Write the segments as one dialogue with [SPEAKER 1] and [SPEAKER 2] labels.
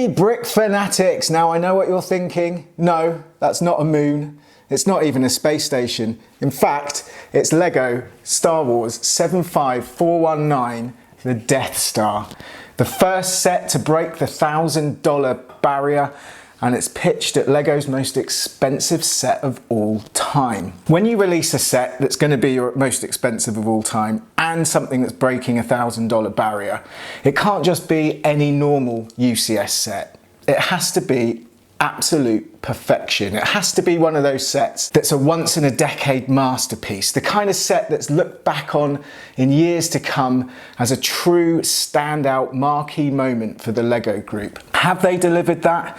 [SPEAKER 1] brick fanatics! Now I know what you're thinking. No, that's not a moon. It's not even a space station. In fact, it's Lego Star Wars 75419, the Death Star. The first set to break the $1,000 barrier, and it's pitched at Lego's most expensive set of all time. When you release a set that's going to be your most expensive of all time and something that's breaking a $1,000 barrier, it can't just be any normal UCS set. It has to be absolute perfection. It has to be one of those sets that's a once in a decade masterpiece, the kind of set that's looked back on in years to come as a true standout marquee moment for the Lego group. Have they delivered that?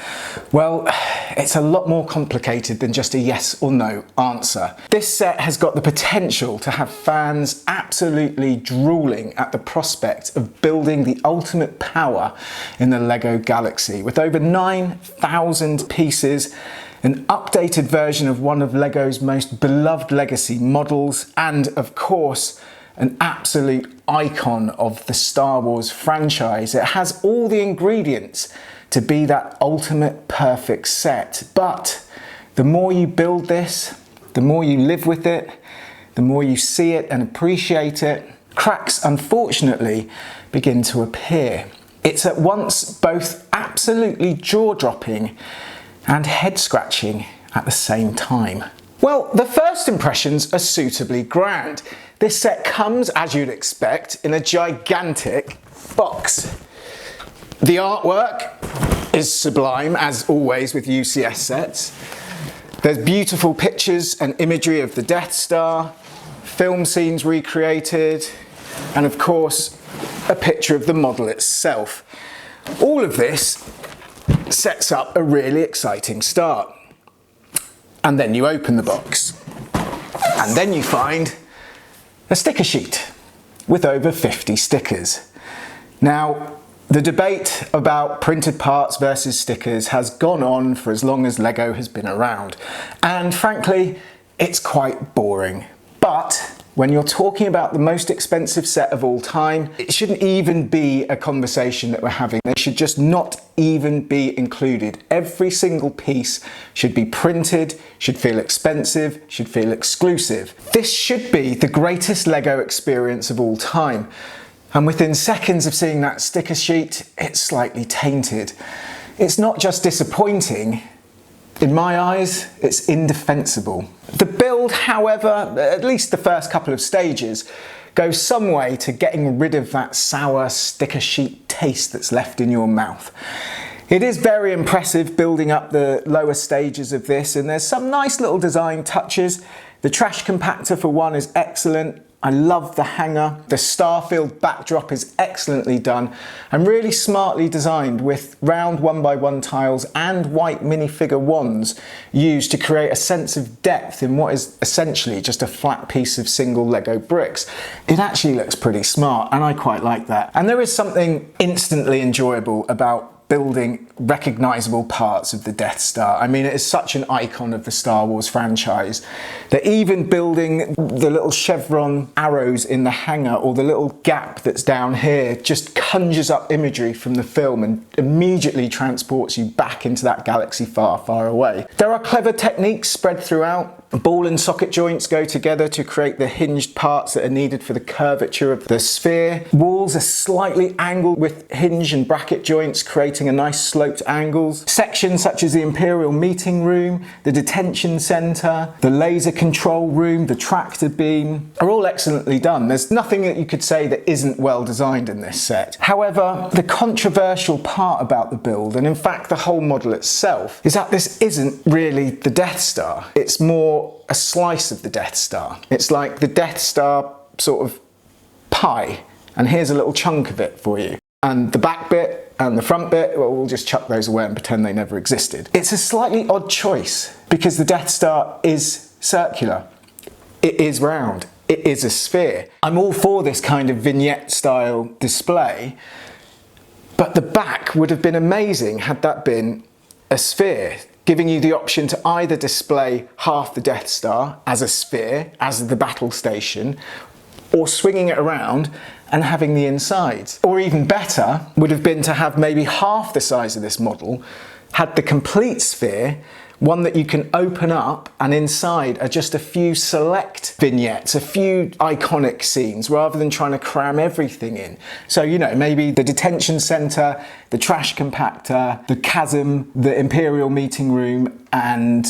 [SPEAKER 1] Well, it's a lot more complicated than just a yes or no answer. This set has got the potential to have fans absolutely drooling at the prospect of building the ultimate power in the Lego galaxy. With over 9,000 pieces, an updated version of one of Lego's most beloved legacy models, and of course, an absolute icon of the Star Wars franchise. It has all the ingredients to be that ultimate perfect set. But the more you build this, the more you live with it, the more you see it and appreciate it, cracks unfortunately begin to appear. It's at once both absolutely jaw-dropping and head-scratching at the same time. Well, the first impressions are suitably grand. This set comes, as you'd expect, in a gigantic box. The artwork is sublime, as always with UCS sets. There's beautiful pictures and imagery of the Death Star, film scenes recreated, and of course, a picture of the model itself. All of this sets up a really exciting start. And then you open the box, and then you find a sticker sheet with over 50 stickers. Now, the debate about printed parts versus stickers has gone on for as long as Lego has been around, and frankly, it's quite boring. But when you're talking about the most expensive set of all time, it shouldn't even be a conversation that we're having. They should just not even be included. Every single piece should be printed, should feel expensive, should feel exclusive. This should be the greatest Lego experience of all time. And within seconds of seeing that sticker sheet, it's slightly tainted. It's not just disappointing. In my eyes, it's indefensible. The build, however, at least the first couple of stages, goes some way to getting rid of that sour sticker sheet taste that's left in your mouth. It is very impressive building up the lower stages of this, and there's some nice little design touches. The trash compactor for one is excellent. I love the hanger. The starfield backdrop is excellently done and really smartly designed, with round 1x1 tiles and white minifigure wands used to create a sense of depth in what is essentially just a flat piece of single Lego bricks. It actually looks pretty smart, and I quite like that. And there is something instantly enjoyable about building recognizable parts of the Death Star. I mean, it is such an icon of the Star Wars franchise that even building the little chevron arrows in the hangar or the little gap that's down here just conjures up imagery from the film and immediately transports you back into that galaxy far, far away. There are clever techniques spread throughout. Ball and socket joints go together to create the hinged parts that are needed for the curvature of the sphere. Walls are slightly angled with hinge and bracket joints, creating a nice sloped angles. Sections such as the Imperial meeting room, the detention center, the laser control room, the tractor beam are all excellently done. There's nothing that you could say that isn't well designed in this set. However, the controversial part about the build, and in fact the whole model itself, is that this isn't really the Death Star. It's more a slice of the Death Star. It's like the Death Star sort of pie, and here's a little chunk of it for you. And the back bit and the front bit, well, we'll just chuck those away and pretend they never existed. It's a slightly odd choice because the Death Star is circular. It is round. It is a sphere. I'm all for this kind of vignette style display, but the back would have been amazing had that been a sphere, giving you the option to either display half the Death Star as a sphere, as the battle station, or swinging it around and having the insides. Or even better would have been to have maybe half the size of this model, had the complete sphere, one that you can open up, and inside are just a few select vignettes, a few iconic scenes, rather than trying to cram everything in. So, you know, maybe the detention centre, the trash compactor, the chasm, the Imperial meeting room, and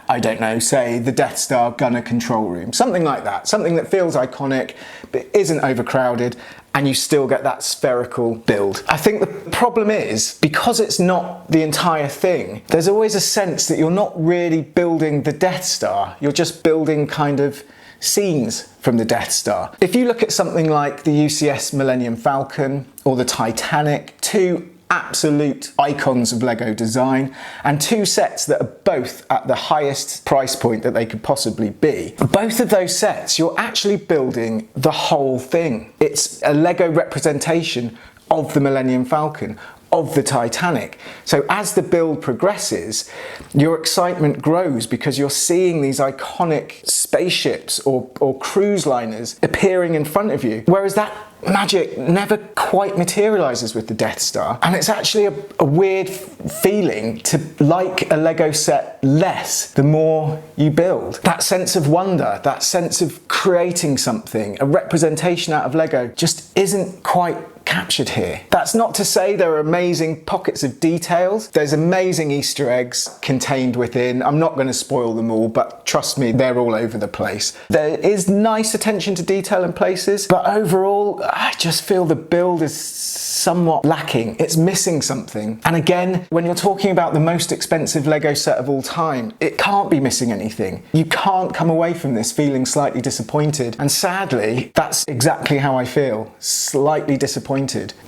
[SPEAKER 1] I don't know, say the Death Star gunner control room. Something like that. Something that feels iconic, but isn't overcrowded, and you still get that spherical build. I think the problem is, because it's not the entire thing, there's always a sense that you're not really building the Death Star, you're just building kind of scenes from the Death Star. If you look at something like the UCS Millennium Falcon or the Titanic, two absolute icons of Lego design, and two sets that are both at the highest price point that they could possibly be. Both of those sets, you're actually building the whole thing. It's a Lego representation of the Millennium Falcon, of the Titanic. So as the build progresses, your excitement grows because you're seeing these iconic spaceships or cruise liners appearing in front of you. Whereas that magic never quite materializes with the Death Star, and it's actually a weird feeling to like a Lego set less the more you build. That sense of wonder, that sense of creating something, a representation out of Lego, just isn't quite captured here. That's not to say there are amazing pockets of details. There's amazing Easter eggs contained within. I'm not going to spoil them all, but trust me, they're all over the place. There is nice attention to detail in places, but overall, I just feel the build is somewhat lacking. It's missing something. And again, when you're talking about the most expensive Lego set of all time, it can't be missing anything. You can't come away from this feeling slightly disappointed. And sadly, that's exactly how I feel. Slightly disappointed.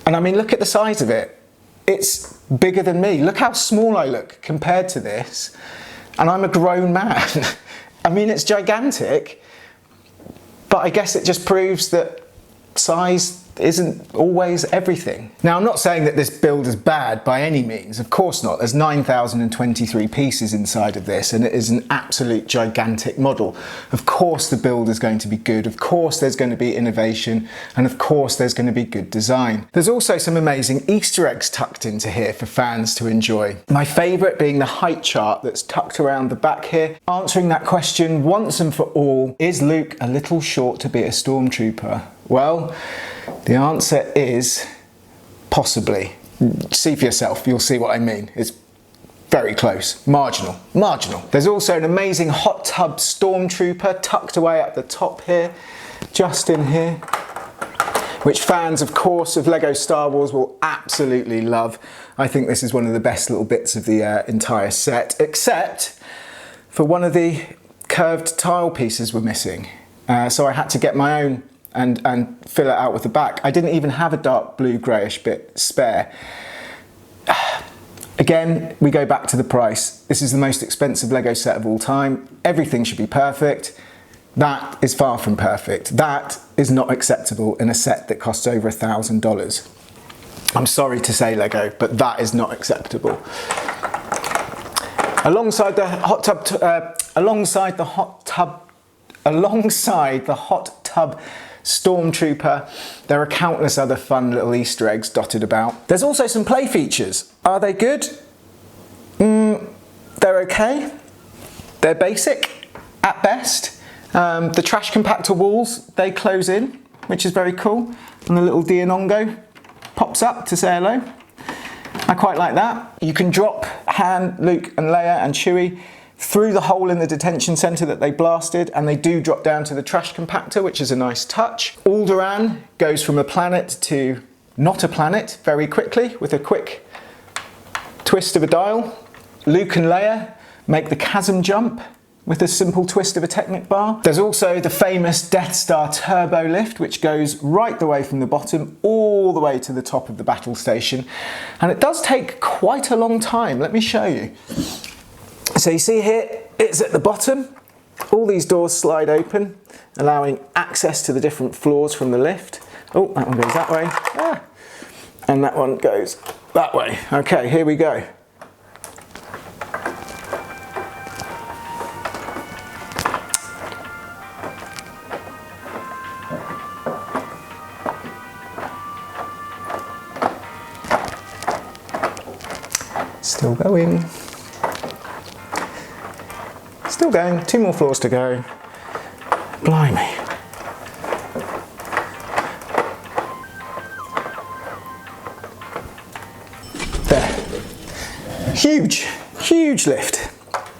[SPEAKER 1] And I mean, look at the size of it. It's bigger than me. Look how small I look compared to this. And I'm a grown man. I mean, it's gigantic, but I guess it just proves that size isn't always everything. Now, I'm not saying that this build is bad by any means, of course not. There's 9,023 pieces inside of this, and it is an absolute gigantic model. Of course the build is going to be good, of course there's going to be innovation, and of course there's going to be good design. There's also some amazing Easter eggs tucked into here for fans to enjoy. My favourite being the height chart that's tucked around the back here, answering that question once and for all: is Luke a little short to be a stormtrooper? Well, the answer is possibly. See for yourself, you'll see what I mean. It's very close. Marginal. There's also an amazing hot tub stormtrooper tucked away at the top here, just in here, which fans, of course, of Lego Star Wars will absolutely love. I think this is one of the best little bits of the entire set, except for one of the curved tile pieces we're missing. So I had to get my own and fill it out with the back. I didn't even have a dark blue greyish bit spare. Again, we go back to the price. This is the most expensive Lego set of all time. Everything should be perfect. That is far from perfect. That is not acceptable in a set that costs over $1,000. I'm sorry to say, Lego, but that is not acceptable. Alongside the hot tub stormtrooper, there are countless other fun little Easter eggs dotted about. There's also some play features. Are they good? They're okay. They're basic at best. The trash compactor walls, they close in, which is very cool. And the little Dianongo pops up to say hello. I quite like that. You can drop Han, Luke and Leia and Chewie through the hole in the detention centre that they blasted, and they do drop down to the trash compactor, which is a nice touch. Alderaan goes from a planet to not a planet very quickly with a quick twist of a dial. Luke and Leia make the chasm jump with a simple twist of a Technic bar. There's also the famous Death Star turbo lift, which goes right the way from the bottom all the way to the top of the battle station. And it does take quite a long time. Let me show you. So you see here, it's at the bottom. All these doors slide open, allowing access to the different floors from the lift. Oh, that one goes that way. And that one goes that way. Okay, here we go. Still going. Still going, 2 more floors to go. Blimey. There. Huge, huge lift.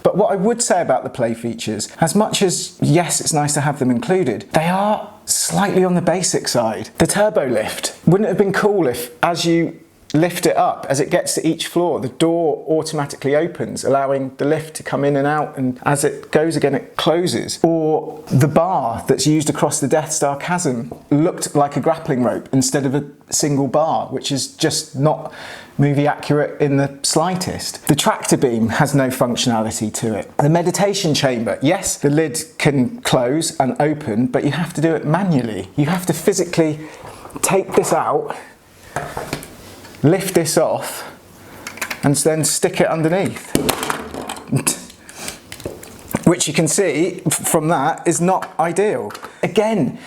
[SPEAKER 1] But what I would say about the play features, as much as, yes, it's nice to have them included, they are slightly on the basic side. The turbo lift, wouldn't it have been cool if, as you lift it up, as it gets to each floor, the door automatically opens, allowing the lift to come in and out, and as it goes again, it closes? Or the bar that's used across the Death Star chasm looked like a grappling rope instead of a single bar, which is just not movie accurate in the slightest. The tractor beam has no functionality to it. The meditation chamber, yes, the lid can close and open, but you have to do it manually. You have to physically take this out, lift this off, and then stick it underneath. Which you can see from that is not ideal. Again,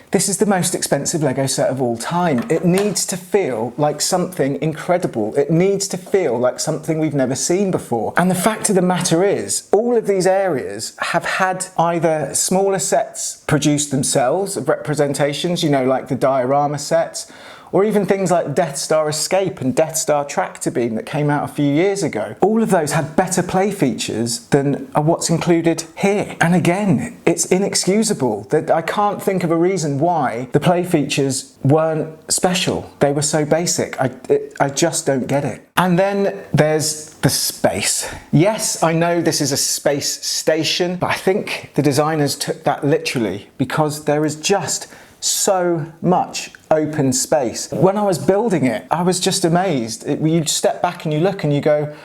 [SPEAKER 1] this is the most expensive Lego set of all time. It needs to feel like something incredible. It needs to feel like something we've never seen before. And the fact of the matter is, all of these areas have had either smaller sets produced themselves of representations, you know, like the diorama sets, or even things like Death Star Escape and Death Star Tractor Beam that came out a few years ago. All of those had better play features than what's included here. And again, it's inexcusable. That I can't think of a reason why the play features weren't special. They were so basic. I just don't get it. And then there's the space. Yes, I know this is a space station, but I think the designers took that literally, because there is just so much open space. When I was building it, I was just amazed. You step back and you look and you go,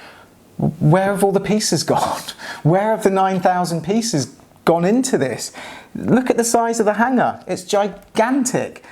[SPEAKER 1] where have all the pieces gone? Where have the 9,000 pieces gone into this? Look at the size of the hangar. It's gigantic.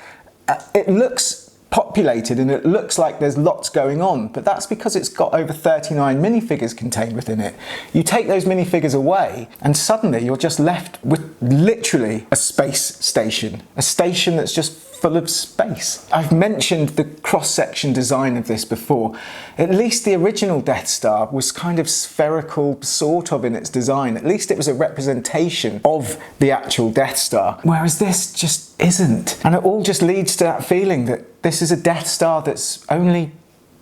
[SPEAKER 1] It looks populated and it looks like there's lots going on, but that's because it's got over 39 minifigures contained within it. You take those minifigures away and suddenly you're just left with literally a space station, a station that's just full of space. I've mentioned the cross-section design of this before. At least the original Death Star was kind of spherical, sort of, in its design. At least it was a representation of the actual Death Star, whereas this just isn't. And it all just leads to that feeling that this is a Death Star that's only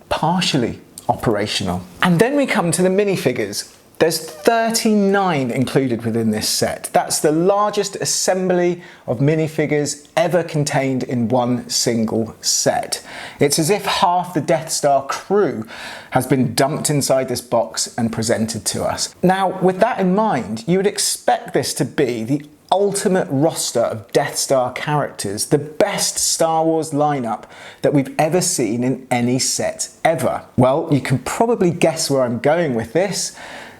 [SPEAKER 1] partially operational. And then we come to the minifigures. There's 39 included within this set. That's the largest assembly of minifigures ever contained in one single set. It's as if half the Death Star crew has been dumped inside this box and presented to us. Now, with that in mind, you would expect this to be the ultimate roster of Death Star characters, the best Star Wars lineup that we've ever seen in any set ever. Well, you can probably guess where I'm going with this,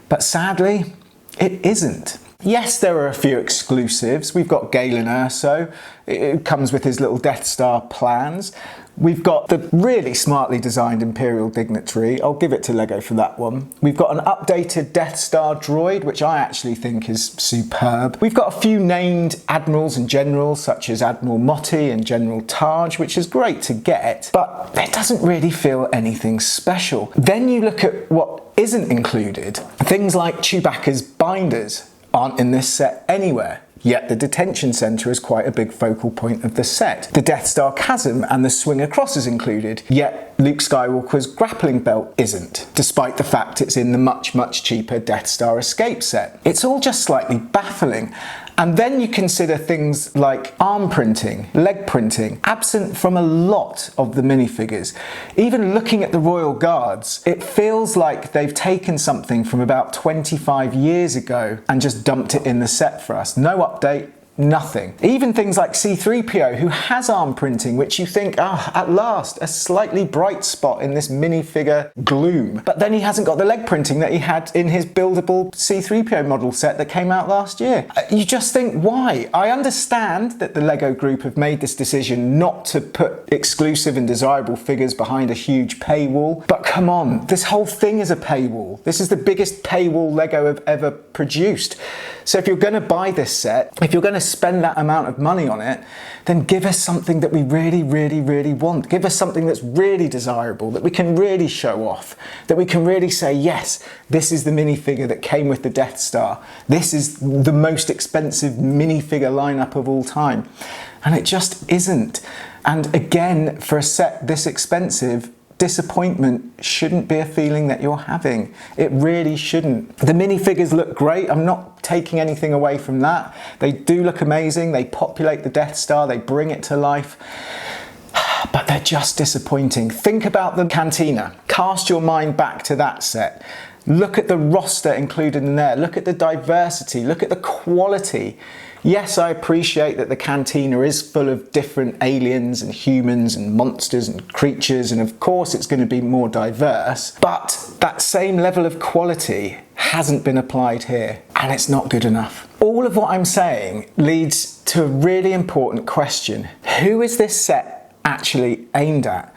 [SPEAKER 1] but sadly, it isn't. Yes, there are a few exclusives. We've got Galen Erso. It comes with his little Death Star plans. We've got the really smartly designed Imperial Dignitary. I'll give it to Lego for that one. We've got an updated Death Star droid, which I actually think is superb. We've got a few named admirals and generals, such as Admiral Motti and General Taj, which is great to get, but it doesn't really feel anything special. Then you look at what isn't included. Things like Chewbacca's binders aren't in this set anywhere. Yet the detention centre is quite a big focal point of the set. The Death Star chasm and the swing across is included, yet Luke Skywalker's grappling belt isn't, despite the fact it's in the much, much cheaper Death Star Escape set. It's all just slightly baffling. And then you consider things like arm printing, leg printing, absent from a lot of the minifigures. Even looking at the Royal Guards, it feels like they've taken something from about 25 years ago and just dumped it in the set for us. No update, nothing. Even things like C-3PO, who has arm printing, which you think, at last, a slightly bright spot in this minifigure gloom. But then he hasn't got the leg printing that he had in his buildable C-3PO model set that came out last year. You just think, why? I understand that the Lego group have made this decision not to put exclusive and desirable figures behind a huge paywall, but come on, this whole thing is a paywall. This is the biggest paywall Lego have ever produced. So if you're going to buy this set, if you're going to spend that amount of money on it, then give us something that we really, really, really want. Give us something that's really desirable, that we can really show off, that we can really say, yes, this is the minifigure that came with the Death Star. This is the most expensive minifigure lineup of all time. And it just isn't. And again, for a set this expensive, disappointment shouldn't be a feeling that you're having. It really shouldn't. The minifigures look great. I'm not taking anything away from that. They do look amazing. They populate the Death Star. They bring it to life. But they're just disappointing. Think about the Cantina. Cast your mind back to that set. Look at the roster included in there. Look at the diversity. Look at the quality. Yes, I appreciate that the Cantina is full of different aliens and humans and monsters and creatures, and of course it's going to be more diverse, but that same level of quality hasn't been applied here, and it's not good enough. All of what I'm saying leads to a really important question. Who is this set actually aimed at?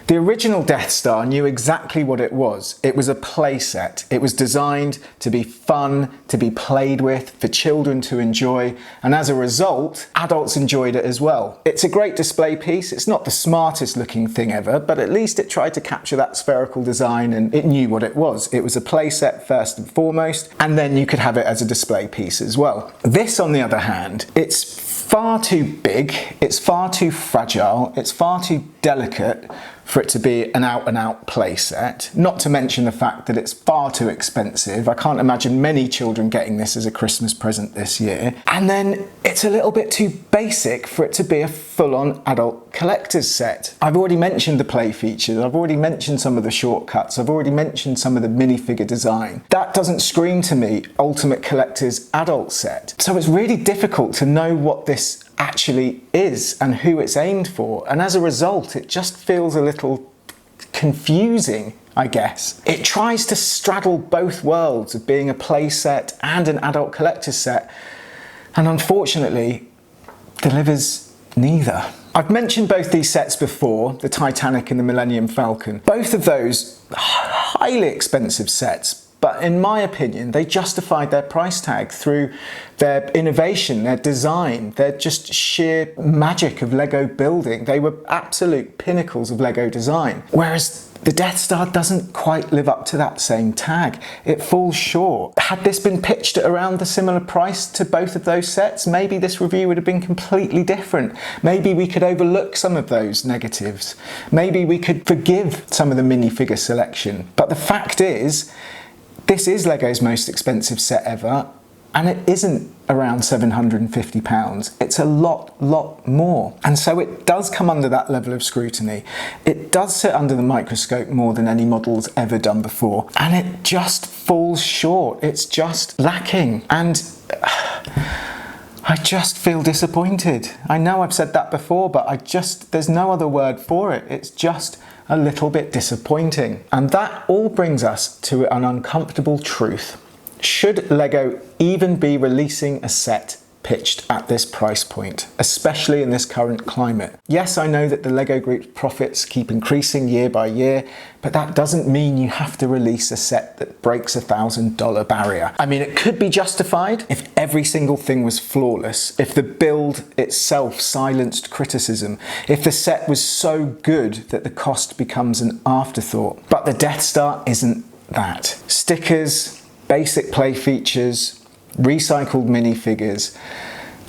[SPEAKER 1] The original Death Star knew exactly what it was. It was a play set. It was designed to be fun, to be played with, for children to enjoy, and as a result, adults enjoyed it as well. It's a great display piece. It's not the smartest looking thing ever, but at least it tried to capture that spherical design and it knew what it was. It was a play set first and foremost, and then you could have it as a display piece as well. This, on the other hand, it's far too big, it's far too fragile, it's far too delicate for it to be an out-and-out play set, not to mention the fact that it's far too expensive. I can't imagine many children getting this as a Christmas present this year. And then it's a little bit too basic for it to be a full-on adult collector's set. I've already mentioned the play features, I've already mentioned some of the shortcuts, I've already mentioned some of the minifigure design. That doesn't scream to me Ultimate Collector's adult set. So it's really difficult to know what this actually is and who it's aimed for, and as a result it just feels a little confusing, I guess. It tries to straddle both worlds of being a play set and an adult collector's set, and unfortunately delivers neither. I've mentioned both these sets before, the Titanic and the Millennium Falcon. Both of those highly expensive sets, but in my opinion, they justified their price tag through their innovation, their design, their just sheer magic of Lego building. They were absolute pinnacles of Lego design. Whereas the Death Star doesn't quite live up to that same tag. It falls short. Had this been pitched at around the similar price to both of those sets, maybe this review would have been completely different. Maybe we could overlook some of those negatives. Maybe we could forgive some of the minifigure selection. But the fact is, this is Lego's most expensive set ever, and it isn't around £750. It's a lot more. And so it does come under that level of scrutiny. It does sit under the microscope more than any model's ever done before, and it just falls short. It's just lacking, and I just feel disappointed. I know I've said that before, but there's no other word for it. It's just a little bit disappointing. And that all brings us to an uncomfortable truth. Should Lego even be releasing a set pitched at this price point, especially in this current climate? Yes, I know that the Lego Group's profits keep increasing year by year, but that doesn't mean you have to release a set that breaks $1,000 barrier. I mean, it could be justified if every single thing was flawless, if the build itself silenced criticism, if the set was so good that the cost becomes an afterthought. But the Death Star isn't that. Stickers, basic play features, recycled minifigures,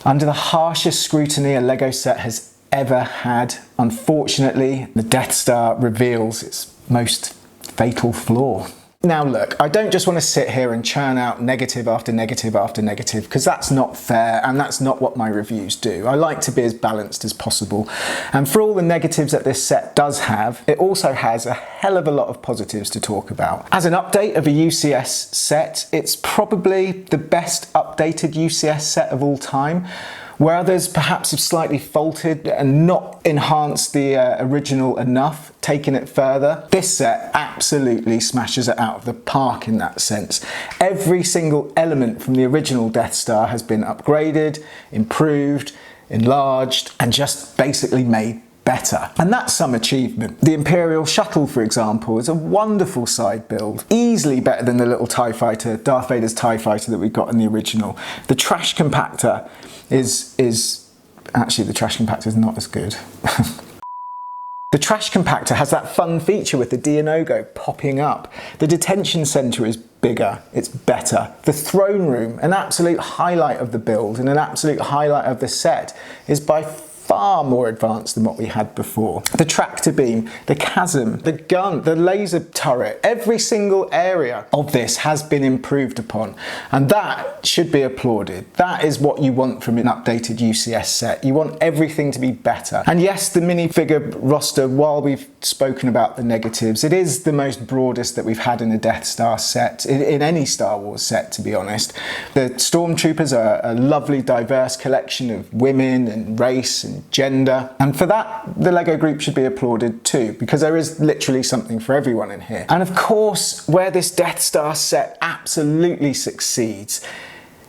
[SPEAKER 1] under the harshest scrutiny a Lego set has ever had. Unfortunately, the Death Star reveals its most fatal flaw. Now look, I don't just want to sit here and churn out negative after negative after negative, because that's not fair and that's not what my reviews do. I like to be as balanced as possible. And for all the negatives that this set does have, it also has a hell of a lot of positives to talk about. As an update of a UCS set, it's probably the best updated UCS set of all time. Where others perhaps have slightly faltered and not enhanced the original enough, taken it further, this set absolutely smashes it out of the park in that sense. Every single element from the original Death Star has been upgraded, improved, enlarged, and just basically made better. And that's some achievement. The Imperial Shuttle, for example, is a wonderful side build. Easily better than the little TIE fighter, Darth Vader's TIE fighter that we got in the original. The trash compactor is actually, the trash compactor is not as good. The trash compactor has that fun feature with the Dianogo popping up. The detention centre is bigger, it's better. The throne room, an absolute highlight of the build and an absolute highlight of the set, is by far more advanced than what we had before. The tractor beam, the chasm, the gun, the laser turret, every single area of this has been improved upon, and that should be applauded. That is what you want from an updated UCS set. You want everything to be better. And yes, the minifigure roster, while we've spoken about the negatives, it is the most broadest that we've had in a Death Star set, in any Star Wars set, to be honest. The Stormtroopers are a lovely diverse collection of women and race and gender, and for that the Lego group should be applauded too, because there is literally something for everyone in here. And of course, where this Death Star set absolutely succeeds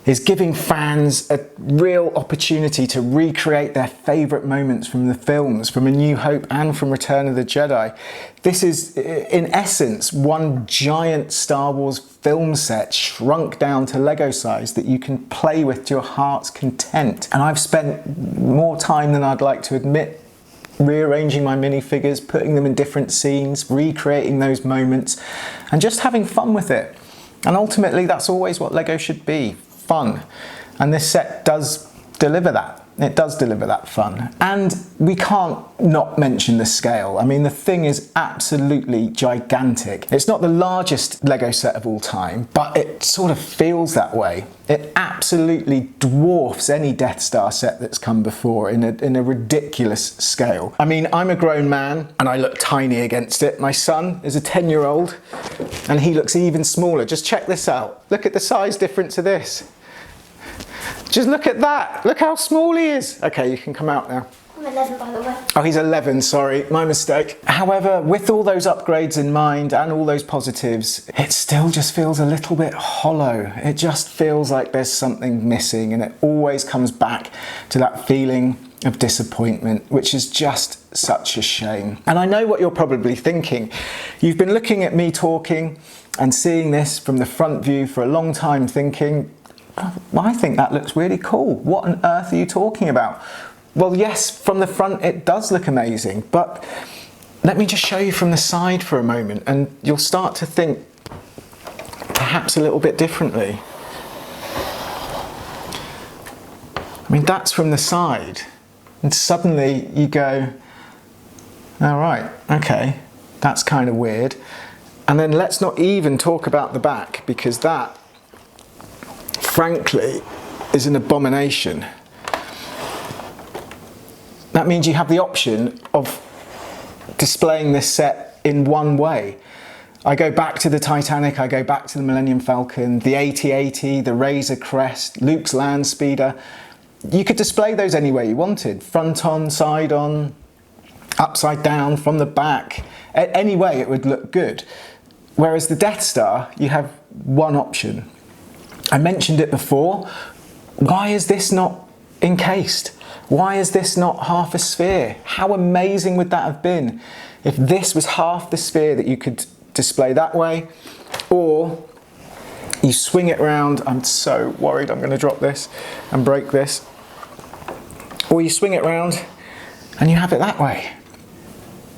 [SPEAKER 1] is giving fans a real opportunity to recreate their favourite moments from the films, from A New Hope and from Return of the Jedi. This is, in essence, one giant Star Wars film set shrunk down to Lego size that you can play with to your heart's content. And I've spent more time than I'd like to admit rearranging my minifigures, putting them in different scenes, recreating those moments, and just having fun with it. And ultimately, that's always what Lego should be. Fun. And this set does deliver that. It does deliver that fun. And we can't not mention the scale. I mean, the thing is absolutely gigantic. It's not the largest Lego set of all time, but it sort of feels that way. It absolutely dwarfs any Death Star set that's come before in a ridiculous scale. I mean, I'm a grown man and I look tiny against it. My son is a 10-year-old and he looks even smaller. Just check this out. Look at the size difference of this. Just look at that. Look how small he is. Okay, you can come out now.
[SPEAKER 2] I'm 11, by the way.
[SPEAKER 1] Oh, he's 11, sorry, my mistake. However, with all those upgrades in mind and all those positives, it still just feels a little bit hollow. It just feels like there's something missing, and it always comes back to that feeling of disappointment, which is just such a shame. And I know what you're probably thinking. You've been looking at me talking and seeing this from the front view for a long time thinking, I think that looks really cool. What on earth are you talking about? Well, yes, from the front it does look amazing, but let me just show you from the side for a moment and you'll start to think perhaps a little bit differently. I mean, that's from the side, and suddenly you go, all right, okay, that's kind of weird. And then let's not even talk about the back, because that, frankly, is an abomination. That means you have the option of displaying this set in one way. I go back to the Titanic, I go back to the Millennium Falcon, the AT-AT, the Razor Crest, Luke's Land Speeder. You could display those any way you wanted. Front on, side on, upside down, from the back. Any way it would look good. Whereas the Death Star, you have one option. I mentioned it before. Why is this not encased? Why is this not half a sphere? How amazing would that have been if this was half the sphere that you could display that way, or you swing it around. I'm so worried I'm going to drop this and break this. Or you swing it around and you have it that way.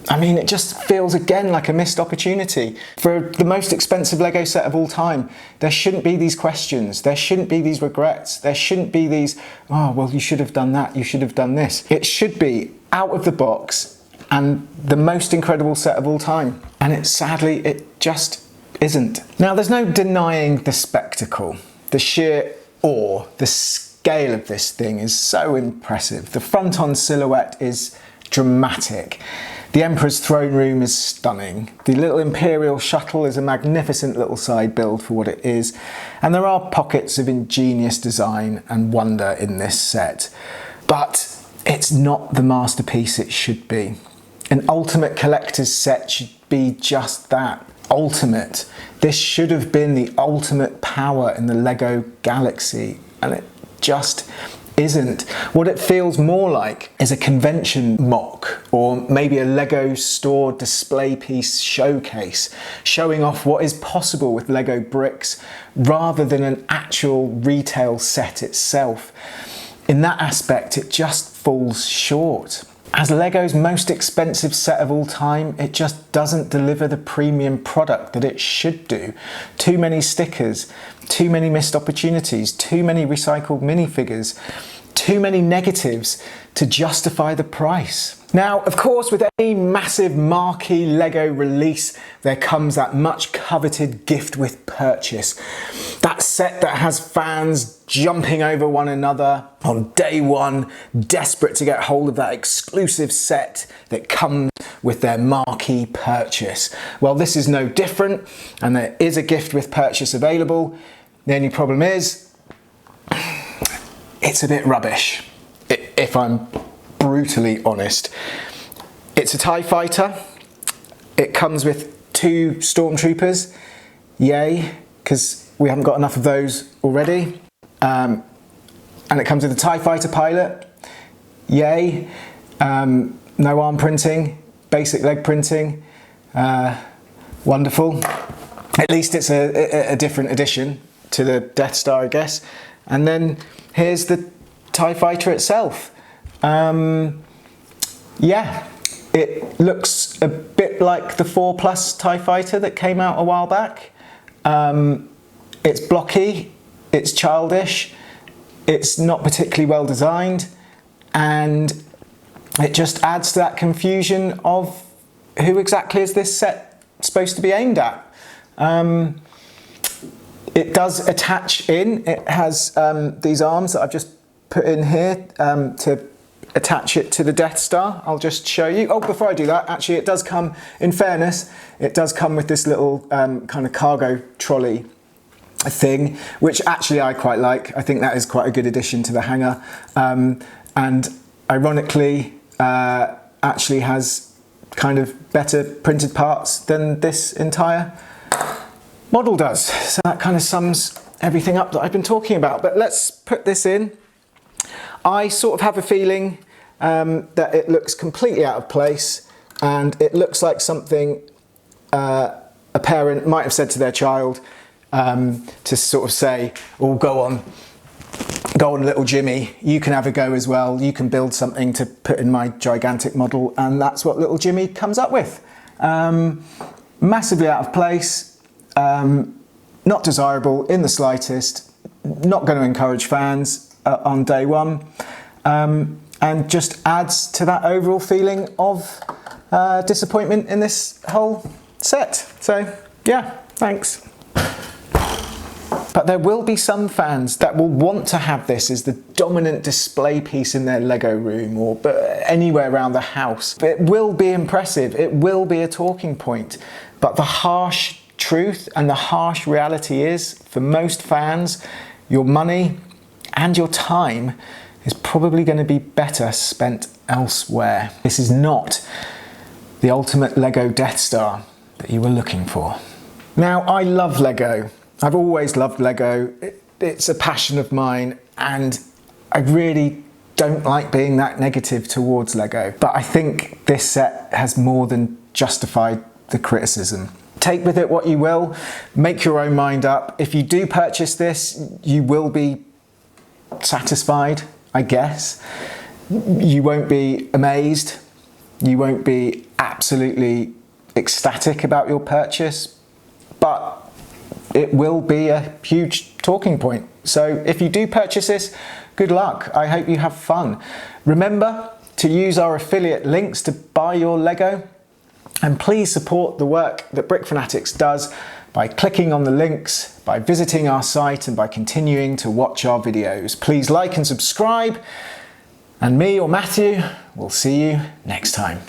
[SPEAKER 1] I mean, it just feels again like a missed opportunity. For the most expensive Lego set of all time, there shouldn't be these questions, there shouldn't be these regrets, there shouldn't be these, oh, well, you should have done that, you should have done this. It should be out of the box and the most incredible set of all time. And sadly, it just isn't. Now, there's no denying the spectacle, the sheer awe, the scale of this thing is so impressive. The front-on silhouette is dramatic. The Emperor's throne room is stunning. The little Imperial shuttle is a magnificent little side build for what it is. And there are pockets of ingenious design and wonder in this set. But it's not the masterpiece it should be. An ultimate collector's set should be just that, ultimate. This should have been the ultimate power in the Lego galaxy, and it just isn't. What it feels more like is a convention mock, or maybe a Lego store display piece showcase, showing off what is possible with Lego bricks, rather than an actual retail set itself. In that aspect, it just falls short. As Lego's most expensive set of all time, it just doesn't deliver the premium product that it should do. Too many stickers, too many missed opportunities, too many recycled minifigures, too many negatives to justify the price. Now, of course, with any massive marquee Lego release, there comes that much coveted gift with purchase. That set that has fans jumping over one another on day one, desperate to get hold of that exclusive set that comes with their marquee purchase. Well, this is no different, and there is a gift with purchase available. The only problem is, it's a bit rubbish, if I'm brutally honest. It's a TIE fighter. It comes with 2 stormtroopers. Yay, because we haven't got enough of those already. And it comes with a TIE fighter pilot. Yay. No arm printing, basic leg printing. Wonderful. At least it's a different addition to the Death Star, I guess. And then here's the TIE fighter itself. Yeah, it looks a bit like the 4+ TIE fighter that came out a while back. It's blocky, it's childish, it's not particularly well designed, and it just adds to that confusion of who exactly is this set supposed to be aimed at. It does attach in. It has these arms that I've just put in here to attach it to the Death Star. I'll just show you. Oh, before I do that, actually it does come, in fairness, it does come with this little kind of cargo trolley thing, which actually I quite like. I think that is quite a good addition to the hangar. And ironically, actually has kind of better printed parts than this entire model does. So that kind of sums everything up that I've been talking about. But let's put this in. I sort of have a feeling that it looks completely out of place, and it looks like something a parent might have said to their child to sort of say, oh, go on little Jimmy, you can have a go as well, you can build something to put in my gigantic model. And that's what little Jimmy comes up with. Massively out of place, not desirable in the slightest, not going to encourage fans on day one, and just adds to that overall feeling of disappointment in this whole set. So yeah, thanks. But there will be some fans that will want to have this as the dominant display piece in their Lego room or anywhere around the house. It will be impressive, it will be a talking point, but the harsh truth and the harsh reality is, for most fans, your money and your time is probably going to be better spent elsewhere. This is not the ultimate Lego Death Star that you were looking for. Now, I love Lego. I've always loved Lego. It's a passion of mine, and I really don't like being that negative towards Lego. But I think this set has more than justified the criticism. Take with it what you will, make your own mind up. If you do purchase this, you will be satisfied, I guess. You won't be amazed. You won't be absolutely ecstatic about your purchase, but it will be a huge talking point. So if you do purchase this, good luck. I hope you have fun. Remember to use our affiliate links to buy your Lego, and please support the work that Brick Fanatics does by clicking on the links, by visiting our site, and by continuing to watch our videos. Please like and subscribe, and me or Matthew will see you next time.